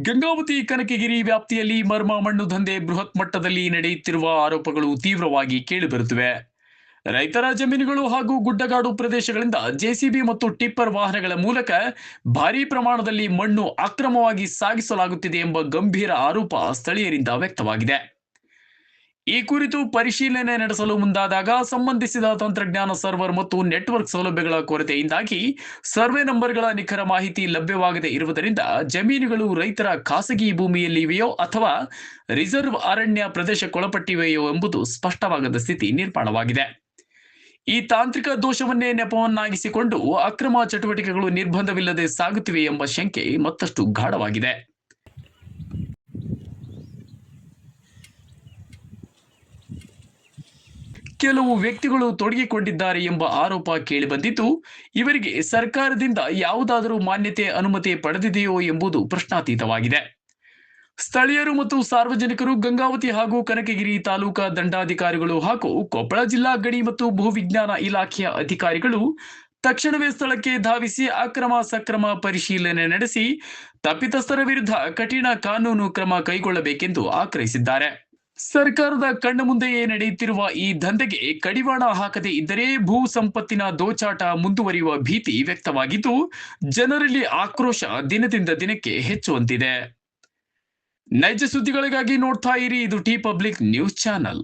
ಗಂಗಾವತಿ ಕನಕಗಿರಿ ವ್ಯಾಪ್ತಿಯಲ್ಲಿ ಮರ್ಮ ಮಣ್ಣು ದಂಧೆ ಬೃಹತ್ ಮಟ್ಟದಲ್ಲಿ ನಡೆಯುತ್ತಿರುವ ಆರೋಪಗಳು ತೀವ್ರವಾಗಿ ಕೇಳಿಬರುತ್ತಿವೆ. ರೈತರ ಜಮೀನುಗಳು ಹಾಗೂ ಗುಡ್ಡಗಾಡು ಪ್ರದೇಶಗಳಿಂದ ಜೆಸಿಬಿ ಮತ್ತು ಟಿಪ್ಪರ್ ವಾಹನಗಳ ಮೂಲಕ ಭಾರೀ ಪ್ರಮಾಣದಲ್ಲಿ ಮಣ್ಣು ಅಕ್ರಮವಾಗಿ ಸಾಗಿಸಲಾಗುತ್ತಿದೆ ಎಂಬ ಗಂಭೀರ ಆರೋಪ ಸ್ಥಳೀಯರಿಂದ ವ್ಯಕ್ತವಾಗಿದೆ. ಈ ಕುರಿತು ಪರಿಶೀಲನೆ ನಡೆಸಲು ಮುಂದಾದಾಗ ಸಂಬಂಧಿಸಿದ ತಂತ್ರಜ್ಞಾನ ಸರ್ವರ್ ಮತ್ತು ನೆಟ್ವರ್ಕ್ ಸೌಲಭ್ಯಗಳ ಕೊರತೆಯಿಂದಾಗಿ ಸರ್ವೆ ನಂಬರ್ಗಳ ನಿಖರ ಮಾಹಿತಿ ಲಭ್ಯವಾಗದೇ ಇರುವುದರಿಂದ ಜಮೀನುಗಳು ರೈತರ ಖಾಸಗಿ ಭೂಮಿಯಲ್ಲಿವೆಯೋ ಅಥವಾ ರಿಸರ್ವ್ ಅರಣ್ಯ ಪ್ರದೇಶಕ್ಕೊಳಪಟ್ಟಿವೆಯೋ ಎಂಬುದು ಸ್ಪಷ್ಟವಾಗದ ಸ್ಥಿತಿ ನಿರ್ಮಾಣವಾಗಿದೆ. ಈ ತಾಂತ್ರಿಕ ದೋಷವನ್ನೇ ನೆಪವನ್ನಾಗಿಸಿಕೊಂಡು ಅಕ್ರಮ ಚಟುವಟಿಕೆಗಳು ನಿರ್ಬಂಧವಿಲ್ಲದೆ ಸಾಗುತ್ತಿವೆ ಎಂಬ ಶಂಕೆ ಮತ್ತಷ್ಟು ಗಾಢವಾಗಿದೆ. ಕೆಲವು ವ್ಯಕ್ತಿಗಳು ತೊಡಗಿಕೊಂಡಿದ್ದಾರೆ ಎಂಬ ಆರೋಪ ಕೇಳಿಬಂದಿದ್ದು, ಇವರಿಗೆ ಸರ್ಕಾರದಿಂದ ಯಾವುದಾದರೂ ಮಾನ್ಯತೆ ಅನುಮತಿ ಪಡೆದಿದೆಯೋ ಎಂಬುದು ಪ್ರಶ್ನಾತೀತವಾಗಿದೆ. ಸ್ಥಳೀಯರು ಮತ್ತು ಸಾರ್ವಜನಿಕರು ಗಂಗಾವತಿ ಹಾಗೂ ಕನಕಗಿರಿ ತಾಲೂಕಾ ದಂಡಾಧಿಕಾರಿಗಳು ಹಾಗೂ ಕೊಪ್ಪಳ ಜಿಲ್ಲಾ ಗಣಿ ಮತ್ತು ಭೂವಿಜ್ಞಾನ ಇಲಾಖೆಯ ಅಧಿಕಾರಿಗಳು ತಕ್ಷಣವೇ ಸ್ಥಳಕ್ಕೆ ಧಾವಿಸಿ ಅಕ್ರಮ ಸಕ್ರಮ ಪರಿಶೀಲನೆ ನಡೆಸಿ ತಪ್ಪಿತಸ್ಥರ ವಿರುದ್ಧ ಕಠಿಣ ಕಾನೂನು ಕ್ರಮ ಕೈಗೊಳ್ಳಬೇಕೆಂದು ಆಗ್ರಹಿಸಿದ್ದಾರೆ. ಸರ್ಕಾರದ ಕಣ್ಣ ಮುಂದೆಯೇ ನಡೆಯುತ್ತಿರುವ ಈ ದಂಧೆಗೆ ಕಡಿವಾಣ ಹಾಕದೇ ಇದ್ದರೆ ಭೂ ಸಂಪತ್ತಿನ ದೋಚಾಟ ಮುಂದುವರಿಯುವ ಭೀತಿ ವ್ಯಕ್ತವಾಗಿದ್ದು, ಜನರಲ್ಲಿ ಆಕ್ರೋಶ ದಿನದಿಂದ ದಿನಕ್ಕೆ ಹೆಚ್ಚುವಂತಿದೆ. ನೈಜ ಸುದ್ದಿಗಳಿಗಾಗಿ ನೋಡ್ತಾ ಇರಿ ಇದು ಟಿ ಪಬ್ಲಿಕ್ ನ್ಯೂಸ್ ಚಾನಲ್.